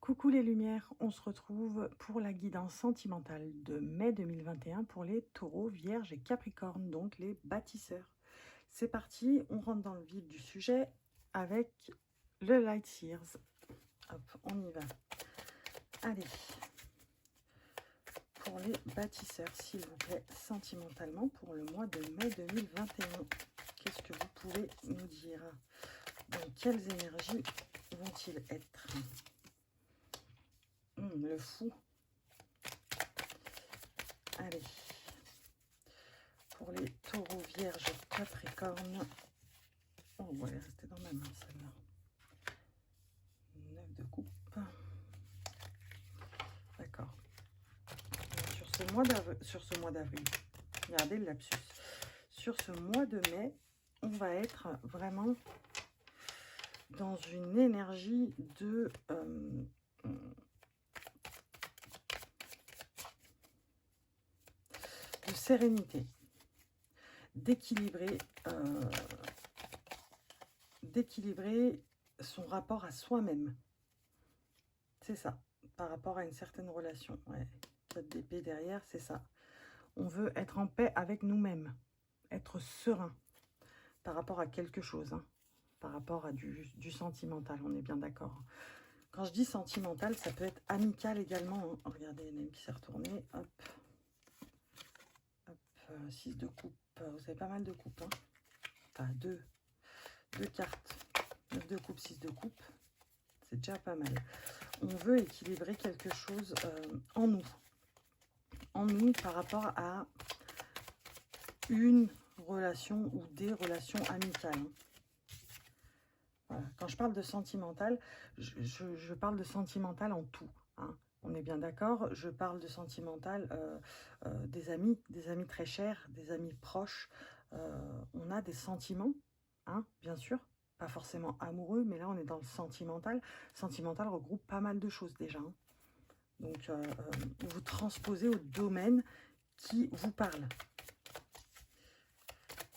Coucou les lumières, on se retrouve pour la guidance sentimentale de mai 2021 pour les taureaux, vierges et capricornes, donc les bâtisseurs. C'est parti, on rentre dans le vif du sujet avec le Light Seers. Hop, on y va. Allez, pour les bâtisseurs, s'il vous plaît, sentimentalement pour le mois de mai 2021. Qu'est-ce que vous pouvez nous dire? Dans quelles énergies vont-ils être? Le fou. Allez, pour les taureaux, vierges, capricornes. Oh, on va les rester dans ma main, celle-là. 9 de coupe. D'accord. Sur ce mois d'avril, regardez le lapsus. Sur ce mois de mai, on va être vraiment dans une énergie de sérénité, d'équilibrer son rapport à soi-même. C'est ça, par rapport à une certaine relation. Ouais, 4 d'épée derrière, c'est ça. On veut être en paix avec nous-mêmes, être serein par rapport à quelque chose, hein, par rapport à du sentimental, on est bien d'accord. Quand je dis sentimental, ça peut être amical également. Hein. Regardez, il y en a une qui s'est retournée. Hop. Hop, 6 de coupe. Vous avez pas mal de coupes. Hein. Enfin, deux cartes. 9 de coupe, 6 de coupe. C'est déjà pas mal. On veut équilibrer quelque chose en nous. En nous par rapport à une relation ou des relations amicales. Hein. Voilà. Quand je parle de sentimental, je parle de sentimental en tout. Hein. On est bien d'accord, je parle de sentimental des amis très chers, des amis proches. On a des sentiments, hein, bien sûr, pas forcément amoureux, mais là on est dans le sentimental. Sentimental regroupe pas mal de choses déjà. Hein. Donc vous transposez au domaine qui vous parle.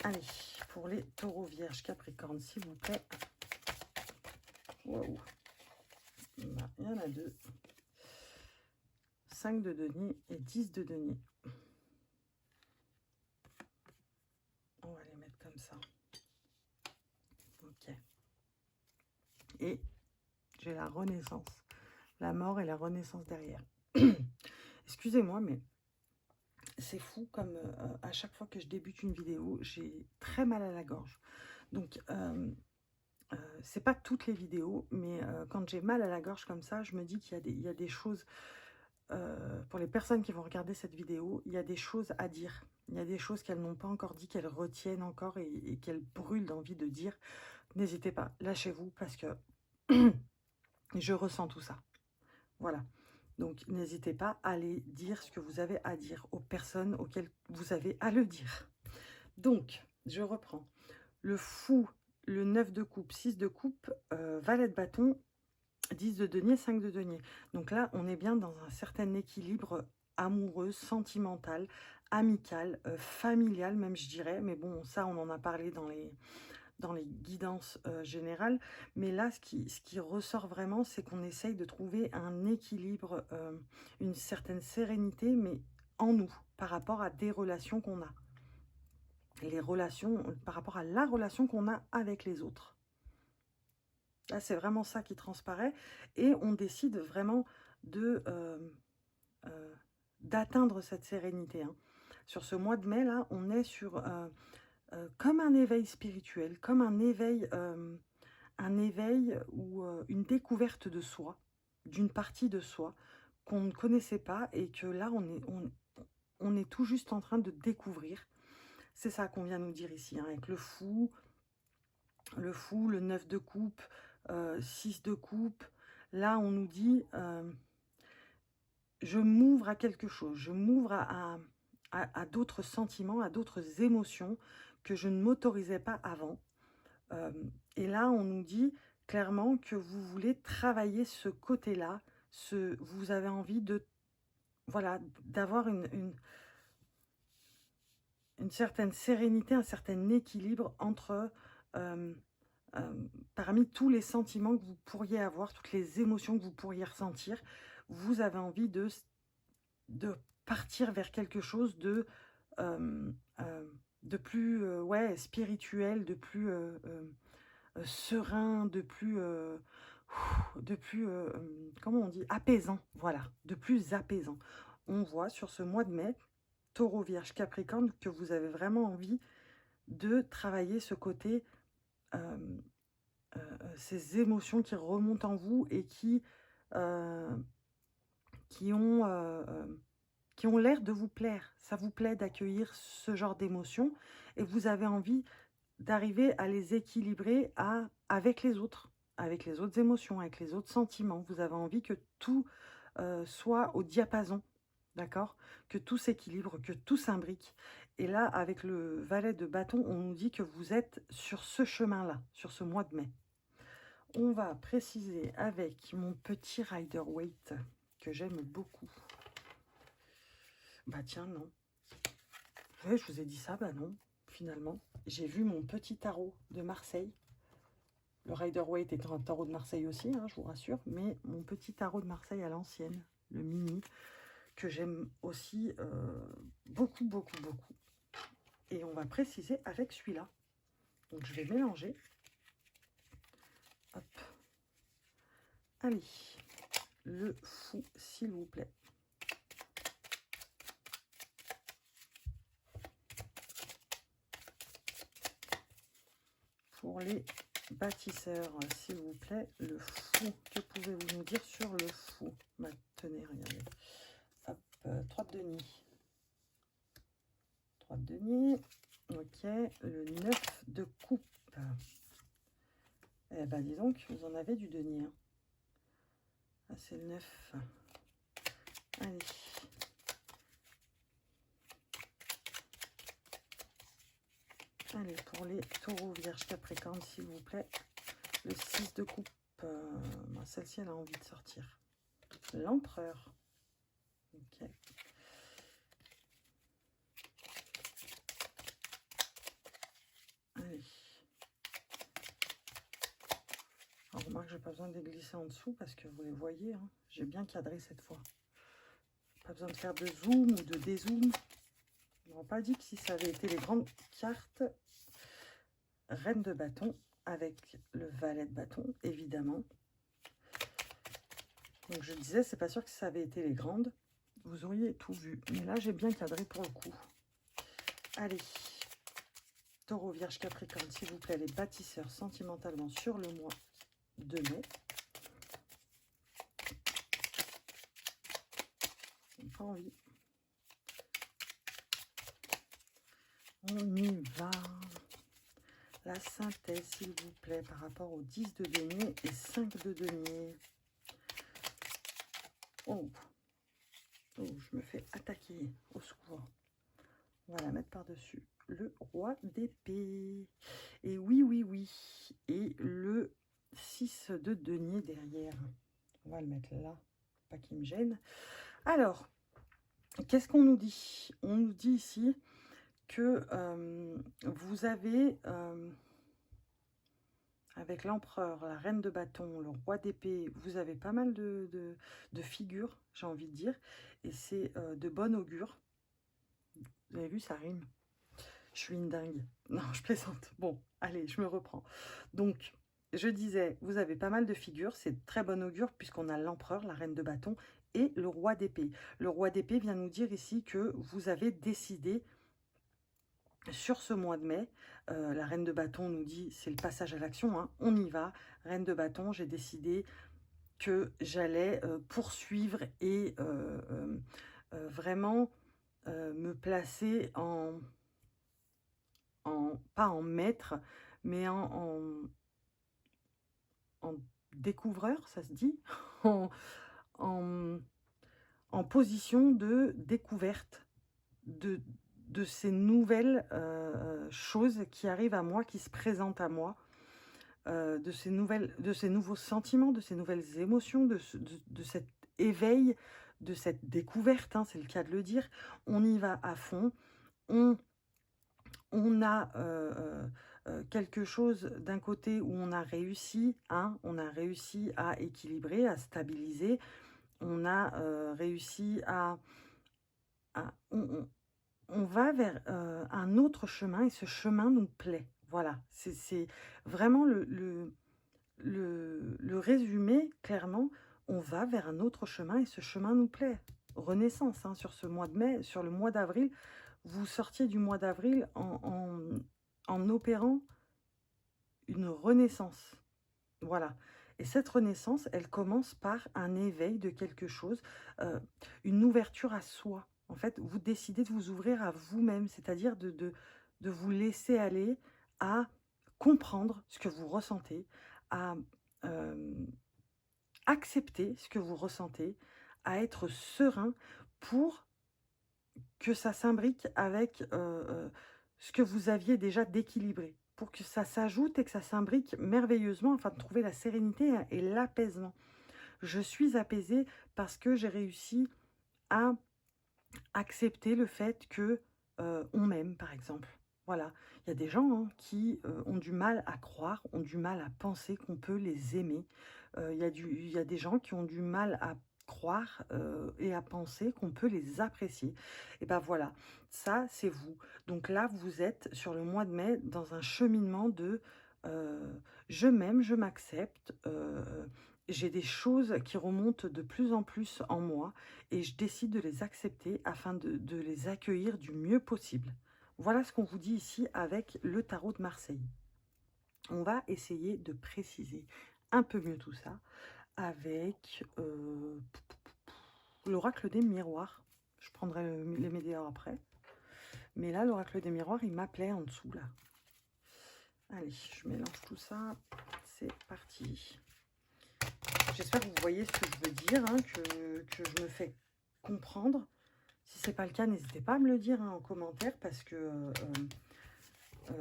Allez, pour les taureaux, vierges, capricornes, s'il vous plaît. Waouh. Il y en a deux. 5 de denier et 10 de denier. On va les mettre comme ça. Ok. Et j'ai la renaissance. La mort et la renaissance derrière. Excusez-moi, mais c'est fou comme à chaque fois que je débute une vidéo, j'ai très mal à la gorge. Donc, c'est pas toutes les vidéos, mais quand j'ai mal à la gorge comme ça, je me dis qu'il y a des choses... pour les personnes qui vont regarder cette vidéo, il y a des choses à dire. Il y a des choses qu'elles n'ont pas encore dit, qu'elles retiennent encore et qu'elles brûlent d'envie de dire. N'hésitez pas, lâchez-vous parce que je ressens tout ça. Voilà. Donc, n'hésitez pas à aller dire ce que vous avez à dire aux personnes auxquelles vous avez à le dire. Donc, je reprends. Le fou, le 9 de coupe, 6 de coupe, valet de bâton, 10 de denier, 5 de denier. Donc là, on est bien dans un certain équilibre amoureux, sentimental, amical, familial même, je dirais. Mais bon, ça, on en a parlé dans les guidances générales. Mais là, ce qui ressort vraiment, c'est qu'on essaye de trouver un équilibre, une certaine sérénité, mais en nous, par rapport à des relations qu'on a. Les relations, par rapport à la relation qu'on a avec les autres. Là, c'est vraiment ça qui transparaît. Et on décide vraiment d'atteindre cette sérénité. Hein. Sur ce mois de mai, là, on est sur comme un éveil spirituel, comme un éveil ou une découverte de soi, d'une partie de soi qu'on ne connaissait pas et que là, on est tout juste en train de découvrir. C'est ça qu'on vient nous dire ici, hein, avec le fou, le 9 de coupe, 6 de coupe. Là, on nous dit, je m'ouvre à quelque chose, je m'ouvre à d'autres sentiments, à d'autres émotions que je ne m'autorisais pas avant. Et là, on nous dit clairement que vous voulez travailler ce côté-là, vous avez envie de, voilà, d'avoir une certaine sérénité, un certain équilibre entre parmi tous les sentiments que vous pourriez avoir, toutes les émotions que vous pourriez ressentir, vous avez envie de partir vers quelque chose euh, plus ouais, spirituel, de plus serein, de plus, comment on dit, apaisant, voilà, de plus apaisant. On voit sur ce mois de mai, Taureau, Vierge, Capricorne, que vous avez vraiment envie de travailler ce côté, ces émotions qui remontent en vous et euh, qui ont, euh, euh, qui ont l'air de vous plaire. Ça vous plaît d'accueillir ce genre d'émotions et vous avez envie d'arriver à les équilibrer avec les autres émotions, avec les autres sentiments. Vous avez envie que tout soit au diapason, d'accord? Que tout s'équilibre, que tout s'imbrique. Et là, avec le valet de bâton, on nous dit que vous êtes sur ce chemin-là, sur ce mois de mai. On va préciser avec mon petit Rider-Waite, que j'aime beaucoup. Bah tiens, non. Ouais, je vous ai dit ça, bah non, finalement. J'ai vu mon petit tarot de Marseille. Le Rider-Waite est un tarot de Marseille aussi, hein, je vous rassure. Mais mon petit tarot de Marseille à l'ancienne, le mini, que j'aime aussi beaucoup, beaucoup, beaucoup. Et on va préciser avec celui-là. Donc je vais mélanger. Hop. Allez, le fou, s'il vous plaît. Pour les bâtisseurs, s'il vous plaît, le fou. Que pouvez-vous nous dire sur le fou? Bah, tenez, regardez. Hop, 3 de denier. 3 de denier. Ok, le 9 de coupe. Eh ben, dis donc, vous en avez du denier. Hein. Ah, c'est le 9. Allez. Allez, pour les taureaux, vierge, capricorne, s'il vous plaît. Le 6 de coupe. Bon, celle-ci, elle a envie de sortir. L'empereur. Ok. Allez. Alors, remarque, j'ai pas besoin de les glisser en dessous parce que vous les voyez. Hein, j'ai bien cadré cette fois. Pas besoin de faire de zoom ou de dézoom. On n'aurait pas dit que si ça avait été les grandes cartes, reine de bâton avec le valet de bâton, évidemment. Donc je disais, c'est pas sûr que si ça avait été les grandes, vous auriez tout vu. Mais là, j'ai bien cadré pour le coup. Allez, taureau, vierge, capricorne, s'il vous plaît, les bâtisseurs sentimentalement sur le mois de mai. J'ai pas envie. On y va. La synthèse, s'il vous plaît, par rapport aux 10 de denier et 5 de denier. Oh, je me fais attaquer. Au secours. On va la mettre par-dessus. Le roi d'épée. Et oui, oui, oui. Et le 6 de denier derrière. On va le mettre là. Pas qu'il me gêne. Alors, qu'est-ce qu'on nous dit? On nous dit ici que vous avez, avec l'empereur, la reine de bâton, le roi d'épée, vous avez pas mal de figures, j'ai envie de dire. Et c'est de bon augure. Vous avez vu, ça rime. Je suis une dingue. Non, je plaisante. Bon, allez, je me reprends. Donc, je disais, vous avez pas mal de figures. C'est très bon augure puisqu'on a l'empereur, la reine de bâton et le roi d'épée. Le roi d'épée vient nous dire ici que vous avez décidé sur ce mois de mai. La reine de bâton nous dit, c'est le passage à l'action. Hein, on y va. Reine de bâton, j'ai décidé que j'allais poursuivre et vraiment me placer pas en maître, mais en découvreur, ça se dit, en, en position de découverte de ces nouvelles choses qui arrivent à moi, qui se présentent à moi, de ces nouveaux sentiments, de ces nouvelles émotions, de cet éveil, de cette découverte, hein, c'est le cas de le dire. On y va à fond, on a quelque chose d'un côté où on a réussi, hein, on a réussi à équilibrer, à stabiliser, on a réussi on va vers un autre chemin et ce chemin nous plaît. Voilà, c'est vraiment le résumé, clairement, on va vers un autre chemin et ce chemin nous plaît. Renaissance, hein, sur ce mois de mai, sur le mois d'avril, vous sortiez du mois d'avril en opérant une renaissance. Voilà. Et cette renaissance, elle commence par un éveil de quelque chose, une ouverture à soi. En fait, vous décidez de vous ouvrir à vous-même, c'est-à-dire de vous laisser aller à comprendre ce que vous ressentez, à accepter ce que vous ressentez, à être serein pour que ça s'imbrique avec ce que vous aviez déjà d'équilibré, pour que ça s'ajoute et que ça s'imbrique merveilleusement afin de trouver la sérénité et l'apaisement. Je suis apaisée parce que j'ai réussi à accepter le fait que on m'aime, par exemple. Voilà, il y a des gens, hein, qui ont du mal à croire, ont du mal à penser qu'on peut les aimer. Il y a des gens qui ont du mal à croire et à penser qu'on peut les apprécier. Et ben voilà, ça c'est vous. Donc là, vous êtes sur le mois de mai dans un cheminement de je m'aime, je m'accepte, j'ai des choses qui remontent de plus en plus en moi et je décide de les accepter afin de les accueillir du mieux possible. Voilà ce qu'on vous dit ici avec le tarot de Marseille. On va essayer de préciser un peu mieux tout ça avec l'oracle des miroirs. Je prendrai les médias après. Mais là, l'oracle des miroirs, il m'appelait en dessous, là. Allez, je mélange tout ça. C'est parti. J'espère que vous voyez ce que je veux dire, hein, que je me fais comprendre. Si ce n'est pas le cas, n'hésitez pas à me le dire, hein, en commentaire, parce que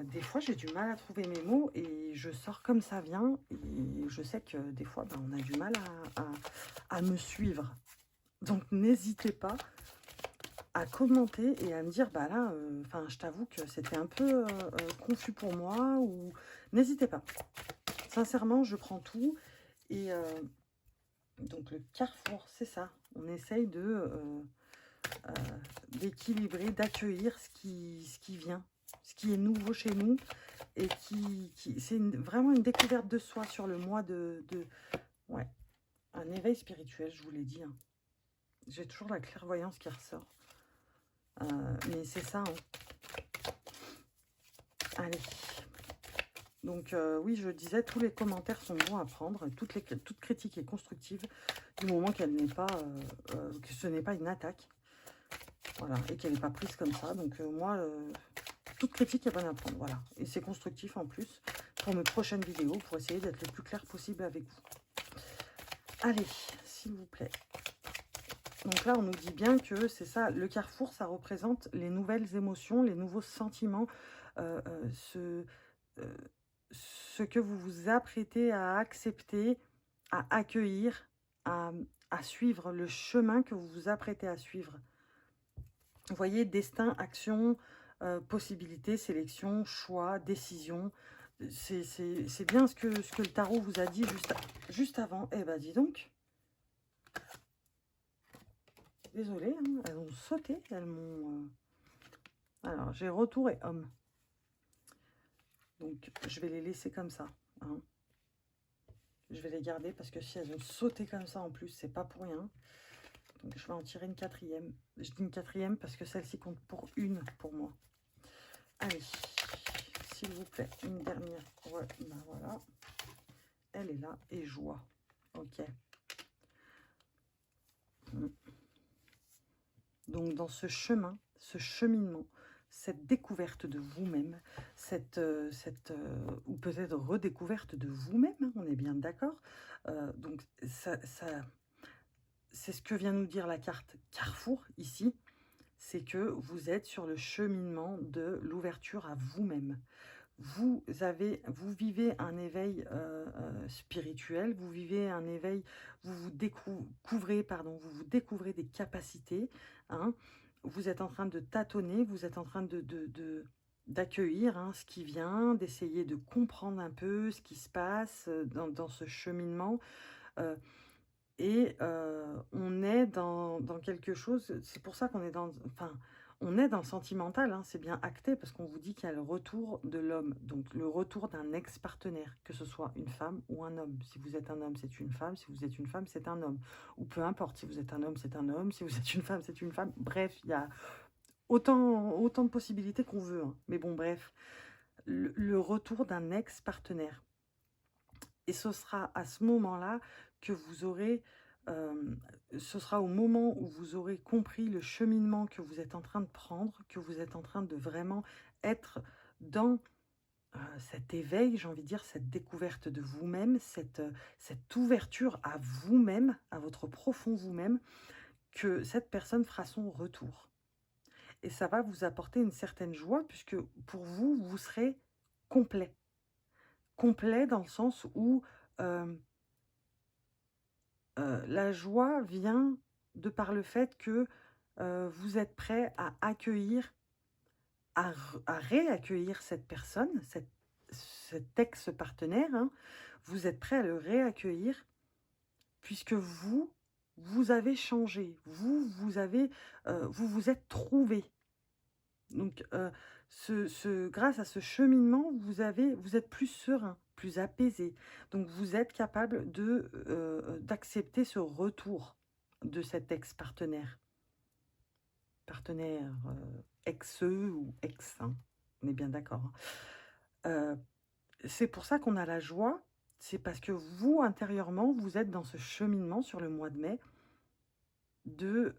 des fois, j'ai du mal à trouver mes mots et je sors comme ça vient. Et je sais que des fois, ben, on a du mal à me suivre. Donc, n'hésitez pas à commenter et à me dire, bah là, je t'avoue que c'était un peu confus pour moi. Ou n'hésitez pas. Sincèrement, je prends tout. Et donc, le carrefour, c'est ça. On essaye d'équilibrer, d'accueillir ce qui vient, ce qui est nouveau chez nous et c'est vraiment une découverte de soi sur le mois ouais, un éveil spirituel, je vous l'ai dit, hein. J'ai toujours la clairvoyance qui ressort, mais c'est ça, hein. Allez, donc oui, je disais, tous les commentaires sont bons à prendre, toute critique est constructive du moment qu'elle n'est pas que ce n'est pas une attaque. Voilà, et qu'elle n'est pas prise comme ça. Donc moi, toute critique est bonne à prendre. Voilà, et c'est constructif en plus pour mes prochaines vidéos, pour essayer d'être le plus clair possible avec vous. Allez, s'il vous plaît. Donc là, on nous dit bien que c'est ça, le carrefour, ça représente les nouvelles émotions, les nouveaux sentiments, ce que vous vous apprêtez à accepter, à accueillir, à suivre, le chemin que vous vous apprêtez à suivre. Vous voyez, destin, action, possibilité, sélection, choix, décision. C'est bien ce que le tarot vous a dit juste avant. Eh ben, dis donc. Désolée, hein, elles ont sauté, elles m'ont... Alors, j'ai retour et homme. Donc, je vais les laisser comme ça, hein. Je vais les garder parce que si elles ont sauté comme ça en plus, c'est pas pour rien. Donc, je vais en tirer une quatrième. Je dis une quatrième parce que celle-ci compte pour une pour moi. Allez, s'il vous plaît, une dernière. Ouais, ben voilà. Elle est là. Et joie. Ok. Donc, dans ce chemin, ce cheminement, cette découverte de vous-même, ou peut-être redécouverte de vous-même, hein, on est bien d'accord. Donc, c'est ce que vient nous dire la carte Carrefour, ici. C'est que vous êtes sur le cheminement de l'ouverture à vous-même. Vous vivez un éveil spirituel, vous vivez un éveil, vous découvrez des capacités, hein. Vous êtes en train de tâtonner, vous êtes en train de d'accueillir ce qui vient, d'essayer de comprendre un peu ce qui se passe dans ce cheminement. euh, on est dans quelque chose, c'est pour ça qu'on est enfin, on est dans le sentimental, c'est bien acté, parce qu'on vous dit qu'il y a le retour de l'homme, donc le retour d'un ex-partenaire, que ce soit une femme ou un homme. Si vous êtes un homme, c'est une femme, si vous êtes une femme, c'est un homme. Ou peu importe, si vous êtes un homme, c'est un homme, si vous êtes une femme, c'est une femme. Bref, il y a autant de possibilités qu'on veut. Mais bon, bref, le retour d'un ex-partenaire. Et ce sera à ce moment-là que vous aurez, ce sera au moment où vous aurez compris le cheminement que vous êtes en train de prendre, que vous êtes en train de vraiment être dans cet éveil, j'ai envie de dire, cette découverte de vous-même, cette ouverture à vous-même, à votre profond vous-même, que cette personne fera son retour. Et ça va vous apporter une certaine joie, puisque pour vous, vous serez complet. Complet dans le sens où la joie vient de par le fait que vous êtes prêt à accueillir, à réaccueillir cette personne, cet ex-partenaire. Vous êtes prêt à le réaccueillir puisque vous avez changé, vous vous êtes trouvé. Donc, grâce à ce cheminement, vous êtes plus serein, plus apaisé. Donc, vous êtes capable d'accepter ce retour de cet ex-partenaire. Partenaire ex ou ex, on est bien d'accord. C'est pour ça qu'on a la joie, c'est parce que vous, intérieurement, vous êtes dans ce cheminement sur le mois de mai de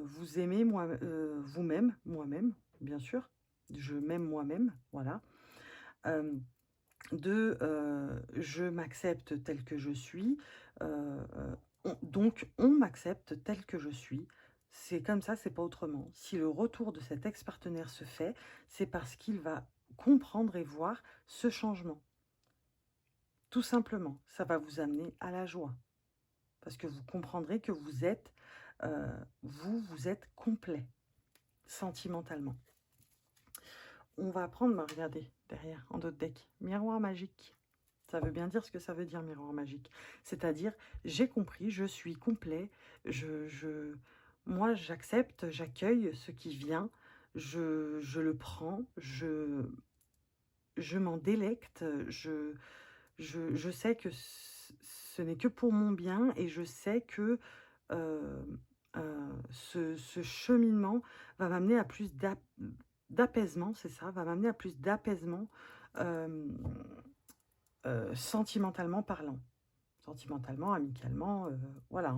vous aimer vous-même, moi-même, bien sûr. Je m'aime moi-même, voilà. Je m'accepte tel que je suis. Donc, on m'accepte tel que je suis. C'est comme ça, c'est pas autrement. Si le retour de cet ex-partenaire se fait, c'est parce qu'il va comprendre et voir ce changement. Tout simplement, ça va vous amener à la joie. Parce que vous comprendrez que vous êtes complet, sentimentalement. On va prendre, regardez, derrière, en d'autres decks, miroir magique. Ça veut bien dire ce que ça veut dire, miroir magique. C'est-à-dire, j'ai compris, je suis complet, moi, j'accepte, j'accueille ce qui vient, je le prends, je m'en délecte, je sais que ce n'est que pour mon bien et je sais que ce cheminement va m'amener à plus d'apaisement, c'est ça, va m'amener à plus d'apaisement sentimentalement parlant. Sentimentalement, amicalement, voilà,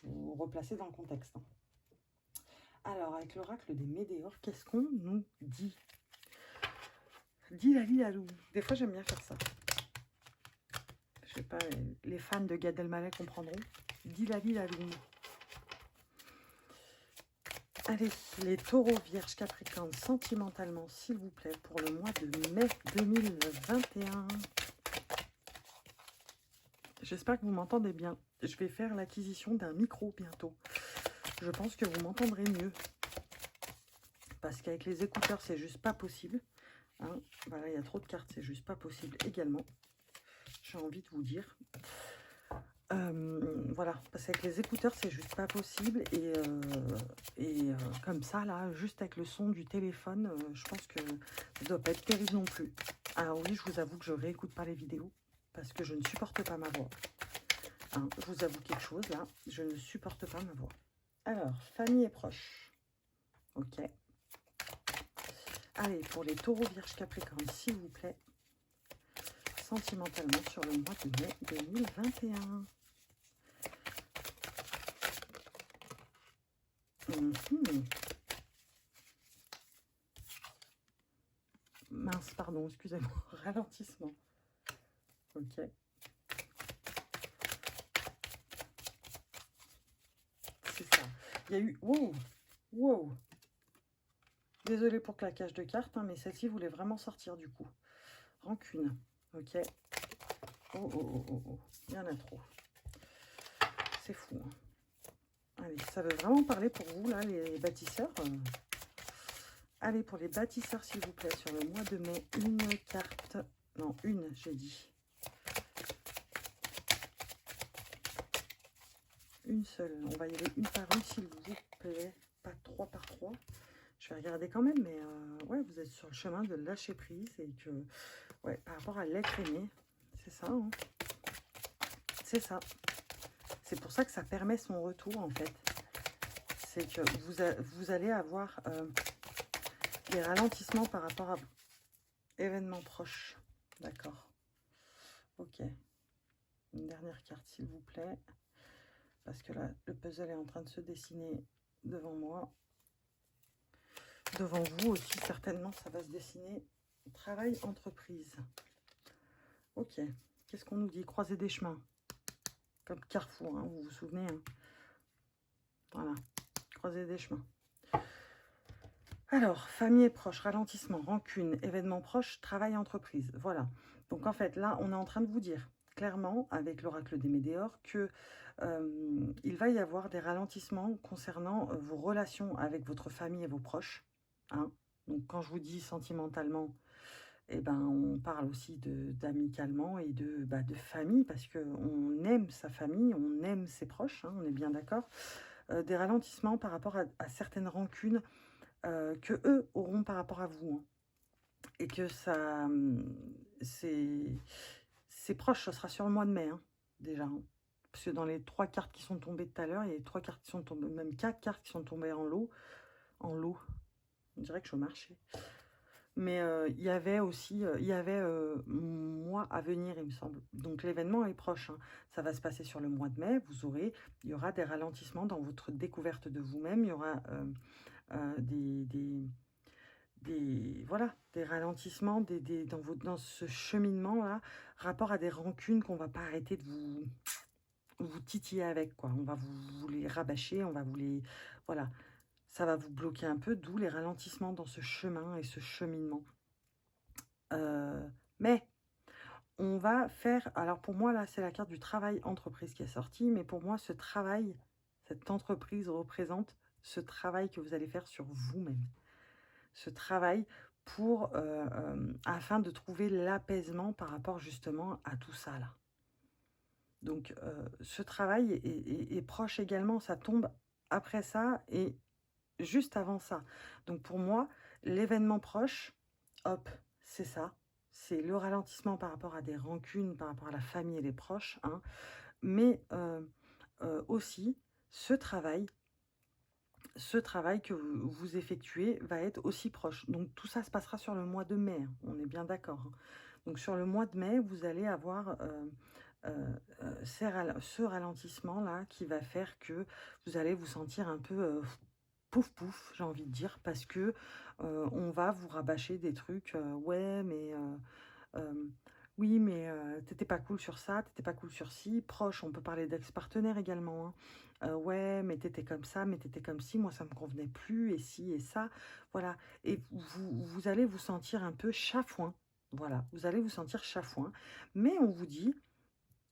vous replacez dans le contexte. Alors, avec l'oracle des Médéors, qu'est-ce qu'on nous dit? Dilalilou. Des fois, j'aime bien faire ça. Je sais pas, les fans de Gad Elmaleh comprendront. Dilalilou. Allez, les taureaux, vierges, capricornes, sentimentalement, s'il vous plaît, pour le mois de mai 2021. J'espère que vous m'entendez bien. Je vais faire l'acquisition d'un micro bientôt. Je pense que vous m'entendrez mieux. Parce qu'avec les écouteurs, c'est juste pas possible. Voilà, il y a trop de cartes, c'est juste pas possible également. J'ai envie de vous dire. Voilà, parce qu'avec les écouteurs, c'est juste pas possible. Et comme ça, là, juste avec le son du téléphone, je pense que ça doit pas être terrible non plus. Alors oui, je vous avoue que je réécoute pas les vidéos parce que je ne supporte pas ma voix. Je vous avoue quelque chose, là, je ne supporte pas ma voix. Alors, famille et proches. Ok. Allez, pour les taureaux, vierges, capricornes, s'il vous plaît. Sentimentalement sur le mois de mai 2021. Mince, pardon, excusez-moi, ralentissement. Ok. C'est ça. Il y a eu... Wow. Wow. Désolée pour le claquage de cartes, mais celle-ci voulait vraiment sortir du coup. Rancune. Ok. Oh, oh, oh, oh, oh. Il y en a trop. C'est fou. Allez, ça veut vraiment parler pour vous, là, les bâtisseurs. Allez, pour les bâtisseurs, s'il vous plaît, sur le mois de mai, une carte. Non, une, j'ai dit. Une seule. On va y aller une par une, s'il vous plaît. Pas 3 par 3. Je vais regarder quand même, mais ouais, vous êtes sur le chemin de lâcher prise et que, ouais, par rapport à l'être aimé, c'est ça, hein. C'est ça. C'est pour ça que ça permet son retour, en fait. C'est que vous allez avoir des ralentissements par rapport à événements proches. D'accord. Ok. Une dernière carte, s'il vous plaît. Parce que là, le puzzle est en train de se dessiner devant moi. Devant vous aussi, certainement, ça va se dessiner. Travail, entreprise. Ok. Qu'est-ce qu'on nous dit? Croiser des chemins. Comme Carrefour, hein, vous vous souvenez, hein. Voilà. Croiser des chemins. Alors, famille et proches, ralentissement, rancune, événements proches, travail, entreprise. Voilà. Donc, en fait, là, on est en train de vous dire clairement, avec l'oracle des Médéors, que il va y avoir des ralentissements concernant vos relations avec votre famille et vos proches. Hein. Donc, quand je vous dis sentimentalement, eh ben, on parle aussi d'amicalement et de famille, parce qu'on aime sa famille, on aime ses proches, hein, on est bien d'accord. Des ralentissements par rapport à certaines rancunes que eux auront par rapport à vous. Hein. Et que ça, c'est proche, ce sera sur le mois de mai, hein, déjà. Hein. Parce que dans les 3 cartes qui sont tombées tout à l'heure, il y a 3 cartes qui sont tombées, même 4 cartes qui sont tombées en lot. En lot. On dirait que je suis au marché. Mais il y avait aussi, mois à venir, il me semble. Donc l'événement est proche. Hein. Ça va se passer sur le mois de mai. Il y aura des ralentissements dans votre découverte de vous-même. Il y aura des ralentissements dans ce cheminement-là, rapport à des rancunes qu'on va pas arrêter de vous titiller avec, quoi. On va vous les rabâcher, on va vous les... Voilà, ça va vous bloquer un peu, d'où les ralentissements dans ce chemin et ce cheminement. Mais on va faire... Alors pour moi, là, c'est la carte du travail entreprise qui est sortie, mais pour moi, ce travail, cette entreprise représente ce travail que vous allez faire sur vous-même. Ce travail afin de trouver l'apaisement par rapport justement à tout ça là. Donc ce travail est proche également, ça tombe après ça et juste avant ça. Donc pour moi, l'événement proche, hop, c'est ça. C'est le ralentissement par rapport à des rancunes, par rapport à la famille et les proches. Hein. Mais aussi, ce travail que vous effectuez va être aussi proche. Donc tout ça se passera sur le mois de mai, hein, on est bien d'accord. Hein. Donc sur le mois de mai, vous allez avoir ce ralentissement-là qui va faire que vous allez vous sentir un peu pouf pouf, j'ai envie de dire, parce que on va vous rabâcher des trucs, ouais, mais... oui, mais t'étais pas cool sur ça, t'étais pas cool sur ci. Proche, on peut parler d'ex-partenaire également. Hein. Ouais, mais t'étais comme ça, mais t'étais comme ci, moi ça me convenait plus, et ci, et ça. Voilà. Et vous allez vous sentir un peu chafouin. Voilà, vous allez vous sentir chafouin. Mais on vous dit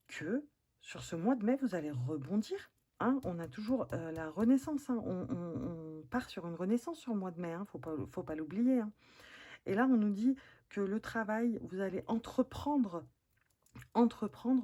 que sur ce mois de mai, vous allez rebondir. Hein. On a toujours la renaissance. Hein. On part sur une renaissance sur le mois de mai. Hein. Faut pas l'oublier. Hein. Et là, on nous dit que le travail, vous allez entreprendre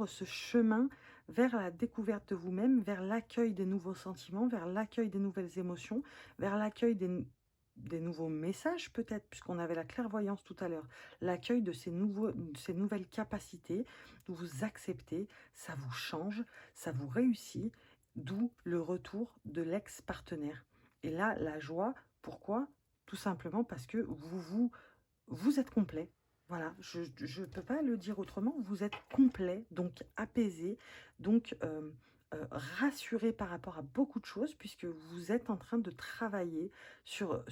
ce chemin vers la découverte de vous-même, vers l'accueil des nouveaux sentiments, vers l'accueil des nouvelles émotions, vers l'accueil des nouveaux messages peut-être, puisqu'on avait la clairvoyance tout à l'heure, l'accueil de ces nouvelles capacités, vous acceptez, ça vous change, ça vous réussit, d'où le retour de l'ex-partenaire. Et là, la joie, pourquoi? Tout simplement parce que vous êtes complet. Voilà, je ne peux pas le dire autrement. Vous êtes complet, donc apaisé, donc rassuré par rapport à beaucoup de choses, puisque vous êtes en train de travailler sur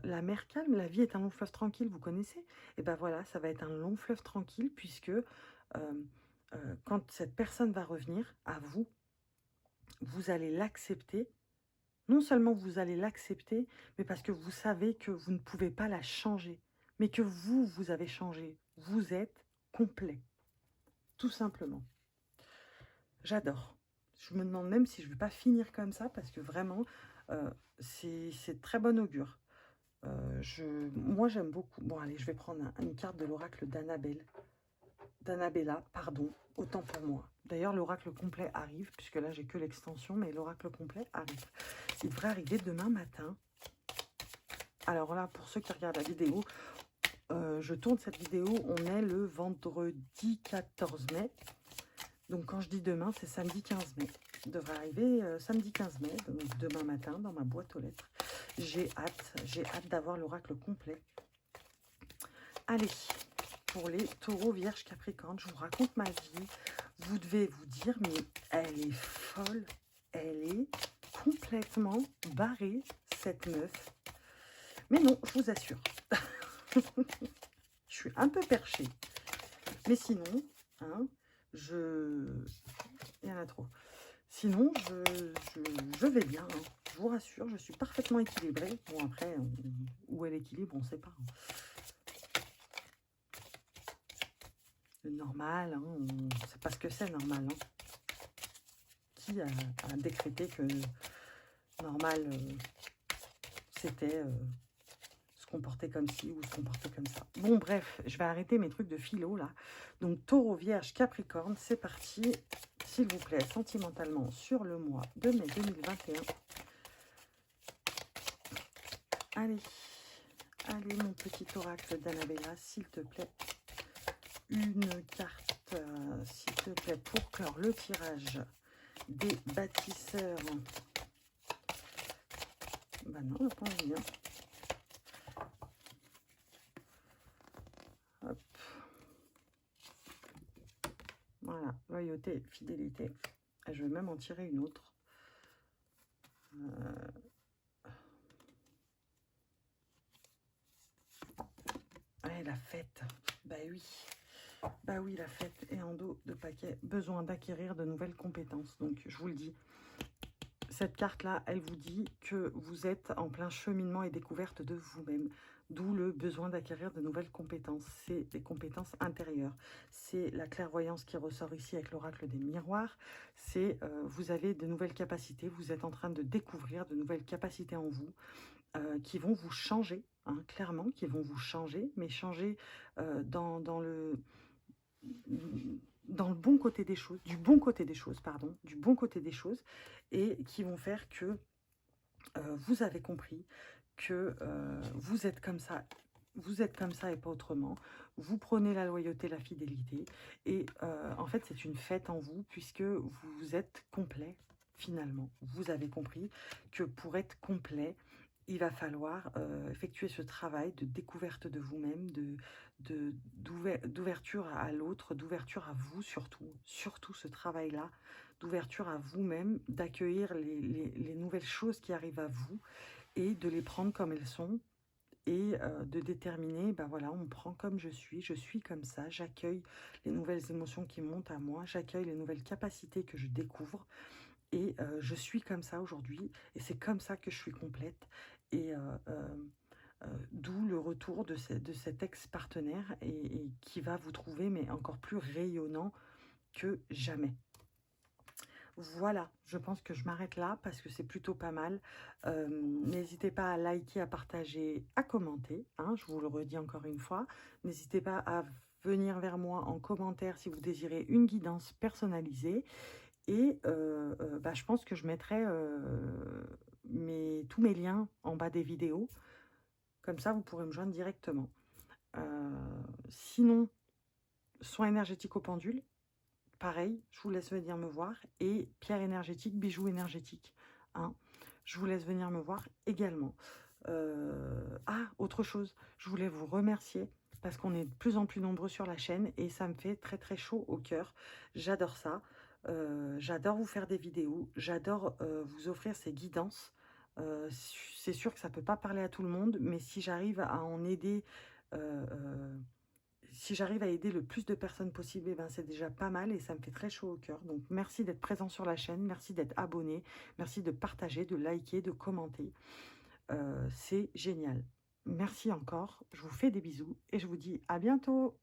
la mer calme. La vie est un long fleuve tranquille, vous connaissez? Et ben voilà, ça va être un long fleuve tranquille, puisque quand cette personne va revenir à vous, vous allez l'accepter. Non seulement vous allez l'accepter, mais parce que vous savez que vous ne pouvez pas la changer, mais que vous avez changé. Vous êtes complet, tout simplement. J'adore. Je me demande même si je ne vais pas finir comme ça, parce que vraiment, C'est très bon augure. Moi, j'aime beaucoup. Bon, allez, je vais prendre une carte de l'oracle d'Annabella, pardon, autant pour moi. D'ailleurs, l'oracle complet arrive, puisque là, j'ai que l'extension, mais l'oracle complet arrive. Il devrait arriver demain matin. Alors là, pour ceux qui regardent la vidéo, je tourne cette vidéo, on est le vendredi 14 mai. Donc, quand je dis demain, c'est samedi 15 mai. Il devrait arriver samedi 15 mai, donc demain matin, dans ma boîte aux lettres. J'ai hâte d'avoir l'oracle complet. Allez, pour les taureaux, vierges, capricornes, je vous raconte ma vie. Vous devez vous dire, mais elle est folle, elle est complètement barrée, cette meuf. Mais non, je vous assure. Je suis un peu perchée. Mais sinon, hein, il y en a trop. Sinon, je vais bien. Hein. Je vous rassure, je suis parfaitement équilibrée. Bon, après, où est l'équilibre, on ne sait pas. Hein. Le normal, hein, on ne sait pas ce que c'est, normal. Hein. Qui a décrété que normal, c'était se comporter comme ci ou se comporter comme ça. Bon, bref, je vais arrêter mes trucs de philo, là. Donc, taureau, vierge, capricorne, c'est parti. S'il vous plaît, sentimentalement, sur le mois de mai 2021. Allez, allez, mon petit oracle d'Annabella, s'il te plaît. Une carte, s'il te plaît, pour clore le tirage des bâtisseurs. Bah non, on n'a pas envie. Hein. Hop. Voilà, loyauté, fidélité. Et je vais même en tirer une autre. Ouais, la fête. Bah oui. Bah oui, la fête est en dos de paquet. Besoin d'acquérir de nouvelles compétences. Donc, je vous le dis. Cette carte-là, elle vous dit que vous êtes en plein cheminement et découverte de vous-même. D'où le besoin d'acquérir de nouvelles compétences. C'est des compétences intérieures. C'est la clairvoyance qui ressort ici avec l'oracle des miroirs. C'est vous avez de nouvelles capacités. Vous êtes en train de découvrir de nouvelles capacités en vous qui vont vous changer, hein, clairement, qui vont vous changer, mais changer dans le bon côté des choses, du bon côté des choses, pardon, du bon côté des choses, et qui vont faire que vous avez compris que vous êtes comme ça et pas autrement. Vous prenez la loyauté, la fidélité, et en fait, c'est une fête en vous, puisque vous êtes complet, finalement. Vous avez compris que pour être complet, il va falloir effectuer ce travail de découverte de vous-même, d'ouverture à l'autre, d'ouverture à vous surtout ce travail-là, d'ouverture à vous-même, d'accueillir les nouvelles choses qui arrivent à vous et de les prendre comme elles sont et de déterminer, ben voilà, on me prend comme je suis comme ça, j'accueille les nouvelles émotions qui montent à moi, j'accueille les nouvelles capacités que je découvre et je suis comme ça aujourd'hui et c'est comme ça que je suis complète et d'où le retour de cet ex-partenaire et qui va vous trouver mais encore plus rayonnant que jamais. Voilà, je pense que je m'arrête là parce que c'est plutôt pas mal. N'hésitez pas à liker, à partager, à commenter. Hein, je vous le redis encore une fois. N'hésitez pas à venir vers moi en commentaire si vous désirez une guidance personnalisée. Et bah, je pense que je mettrai tous mes liens en bas des vidéos. Comme ça, vous pourrez me joindre directement. Sinon, soins énergétiques au pendule. Pareil, je vous laisse venir me voir. Et pierre énergétique, bijoux énergétiques. Hein, je vous laisse venir me voir également. Autre chose, je voulais vous remercier parce qu'on est de plus en plus nombreux sur la chaîne et ça me fait très très chaud au cœur. J'adore ça. J'adore vous faire des vidéos. J'adore vous offrir ces guidances. C'est sûr que ça ne peut pas parler à tout le monde, mais si j'arrive à en aider... si j'arrive à aider le plus de personnes possible, eh ben c'est déjà pas mal et ça me fait très chaud au cœur. Donc, merci d'être présent sur la chaîne, merci d'être abonné, merci de partager, de liker, de commenter. C'est génial. Merci encore, je vous fais des bisous et je vous dis à bientôt.